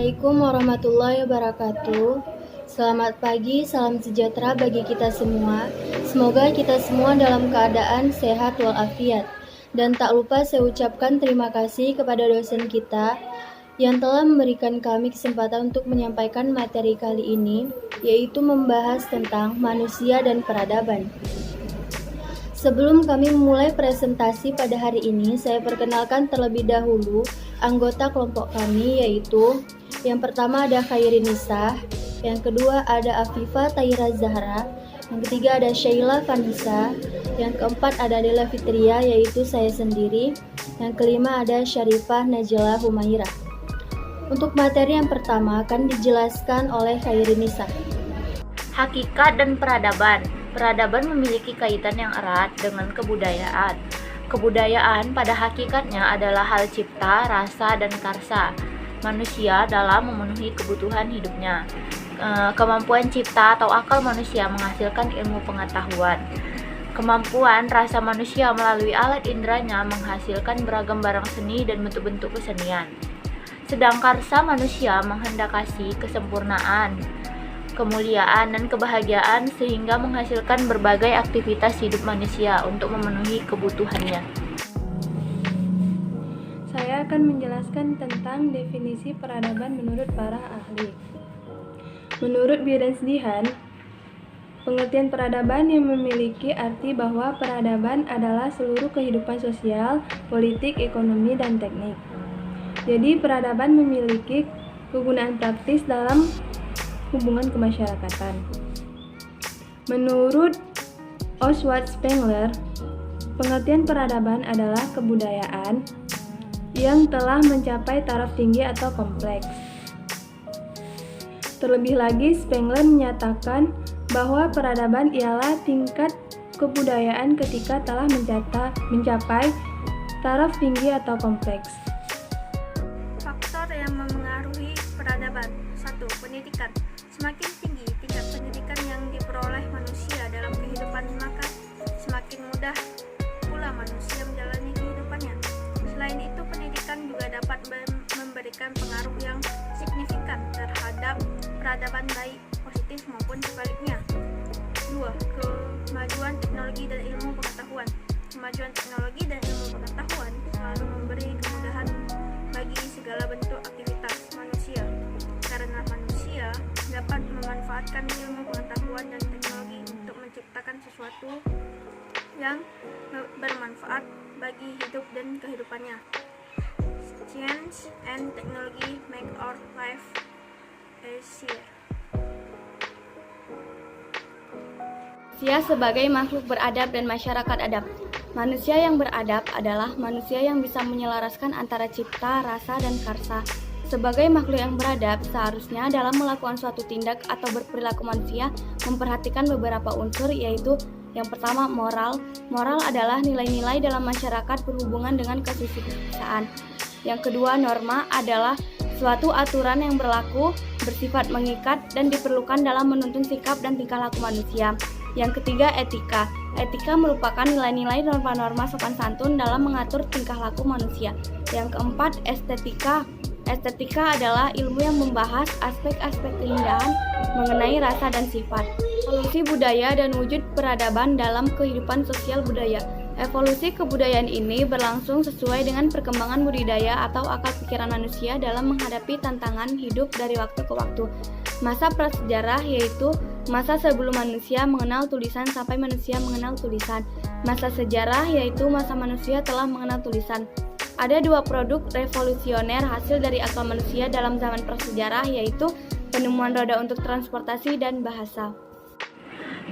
Assalamualaikum warahmatullahi wabarakatuh. Selamat pagi, salam sejahtera bagi kita semua. Semoga kita semua dalam keadaan sehat walafiat. Dan tak lupa saya ucapkan terima kasih kepada dosen kita yang telah memberikan kami kesempatan untuk menyampaikan materi kali ini, yaitu membahas tentang manusia dan peradaban. Sebelum kami memulai presentasi pada hari ini, saya perkenalkan terlebih dahulu anggota kelompok kami, yaitu yang pertama ada Khairinisa, yang kedua ada Afifa Taira Zahra, yang ketiga ada Sheila Vanessa, yang keempat ada Dela Fitria, yaitu saya sendiri, yang kelima ada Syarifah Najla Humaira. Untuk materi yang pertama akan dijelaskan oleh Khairinisa. Hakikat dan peradaban. Peradaban memiliki kaitan yang erat dengan kebudayaan. Kebudayaan pada hakikatnya adalah hal cipta, rasa, dan karsa manusia dalam memenuhi kebutuhan hidupnya. Kemampuan cipta atau akal manusia menghasilkan ilmu pengetahuan. Kemampuan rasa manusia melalui alat inderanya menghasilkan beragam barang seni dan bentuk-bentuk kesenian. Sedang karsa manusia menghendaki kesempurnaan, kemuliaan, dan kebahagiaan sehingga menghasilkan berbagai aktivitas hidup manusia untuk memenuhi kebutuhannya. Saya akan menjelaskan tentang definisi peradaban menurut para ahli. Menurut Bidan Sedihan, pengertian peradaban yang memiliki arti bahwa peradaban adalah seluruh kehidupan sosial, politik, ekonomi, dan teknik. Jadi peradaban memiliki kegunaan praktis dalam hubungan kemasyarakatan. Menurut Oswald Spengler, pengertian peradaban adalah kebudayaan yang telah mencapai taraf tinggi atau kompleks. Terlebih lagi, Spengler menyatakan bahwa peradaban ialah tingkat kebudayaan ketika telah mencapai taraf tinggi atau kompleks. Faktor yang memengaruhi peradaban. 1. Pendidikan. Semakin tinggi tingkat pendidikan yang diperoleh manusia dalam kehidupan, maka semakin mudah pula manusia menjalani kehidupannya. Selain itu, pendidikan juga dapat memberikan pengaruh yang signifikan terhadap peradaban, baik positif maupun sebaliknya. 2. Kemajuan teknologi dan ilmu pengetahuan. Kemajuan teknologi dan ilmu pengetahuan selalu memberi kemudahan bagi segala bentuk aktivitas manusia, karena manusia dapat memanfaatkan ilmu pengetahuan dan teknologi untuk menciptakan sesuatu yang bermanfaat bagi hidup dan kehidupannya. Science and technology make our life easier. Manusia sebagai makhluk beradab dan masyarakat adab. Manusia yang beradab adalah manusia yang bisa menyelaraskan antara cipta, rasa, dan karsa. Sebagai makhluk yang beradab, seharusnya dalam melakukan suatu tindak atau berperilaku manusia memperhatikan beberapa unsur, yaitu yang pertama moral. Moral adalah nilai-nilai dalam masyarakat berhubungan dengan kesusilaan. Yang kedua, norma adalah suatu aturan yang berlaku, bersifat mengikat, dan diperlukan dalam menuntun sikap dan tingkah laku manusia. Yang ketiga, etika. Etika merupakan nilai-nilai norma-norma sopan santun dalam mengatur tingkah laku manusia. Yang keempat, estetika. Estetika adalah ilmu yang membahas aspek-aspek keindahan mengenai rasa dan sifat. Evolusi budaya dan wujud peradaban dalam kehidupan sosial budaya. Evolusi kebudayaan ini berlangsung sesuai dengan perkembangan budidaya atau akal pikiran manusia dalam menghadapi tantangan hidup dari waktu ke waktu. Masa prasejarah yaitu masa sebelum manusia mengenal tulisan sampai manusia mengenal tulisan. Masa sejarah yaitu masa manusia telah mengenal tulisan. Ada dua produk revolusioner hasil dari akal manusia dalam zaman prasejarah, yaitu penemuan roda untuk transportasi dan bahasa.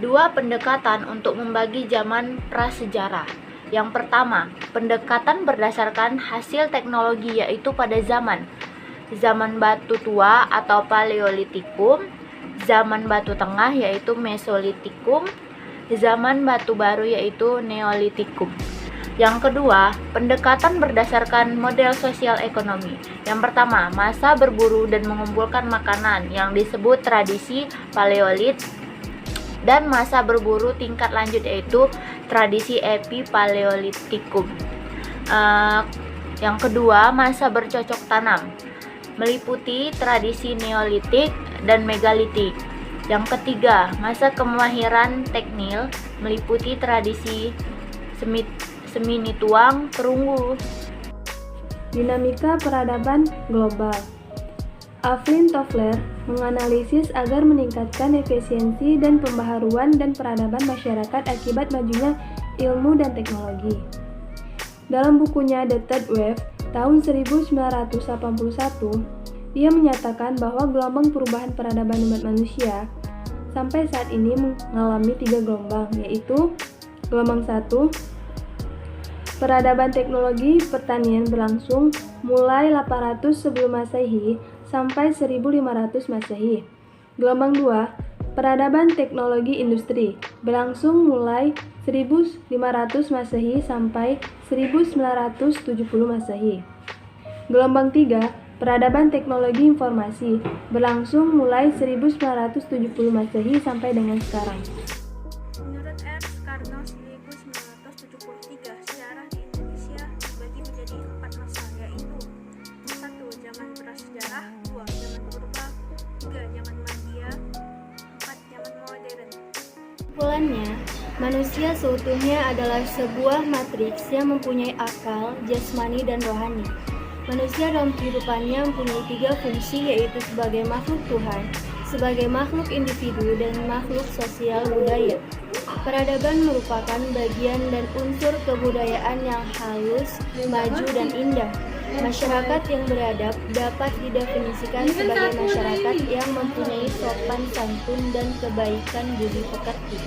2 pendekatan untuk membagi zaman prasejarah. Yang pertama, pendekatan berdasarkan hasil teknologi, yaitu pada zaman batu tua atau paleolitikum, zaman batu tengah yaitu mesolitikum, zaman batu baru yaitu neolitikum. Yang kedua, pendekatan berdasarkan model sosial ekonomi. Yang pertama, masa berburu dan mengumpulkan makanan yang disebut tradisi paleolit, dan masa berburu tingkat lanjut yaitu tradisi epipaleolitikum. Yang kedua, masa bercocok tanam. meliputi tradisi Neolitik dan Megalitik. Yang ketiga, masa kemahiran teknil, meliputi tradisi semini tuang perunggu. Dinamika peradaban global. Avril Toffler menganalisis agar meningkatkan efisiensi dan pembaharuan dan peradaban masyarakat akibat majunya ilmu dan teknologi. Dalam bukunya The Third Wave tahun 1981, ia menyatakan bahwa gelombang perubahan peradaban umat manusia sampai saat ini mengalami 3 gelombang, yaitu gelombang 1, peradaban teknologi pertanian berlangsung mulai 800 sebelum Masehi sampai 1500 Masehi. Gelombang 2, peradaban teknologi industri berlangsung mulai 1500 Masehi sampai 1970 Masehi. Gelombang 3, peradaban teknologi informasi berlangsung mulai 1970 Masehi sampai dengan sekarang. Menurut R. Karno 1973, sejarah di Indonesia dibagi menjadi 4 masa, yaitu 1. Zaman prasejarah, 2. Zaman purba, 3. Zaman Madia, 4. Zaman modern. Kesimpulannya, manusia seutuhnya adalah sebuah matriks yang mempunyai akal, jasmani, dan rohani. Manusia dalam kehidupannya mempunyai 3 fungsi, yaitu sebagai makhluk Tuhan, sebagai makhluk individu, dan makhluk sosial budaya. Peradaban merupakan bagian dan unsur kebudayaan yang halus, maju, dan indah. Masyarakat yang beradab dapat didefinisikan sebagai masyarakat yang mempunyai sopan santun dan kebaikan budi pekerti.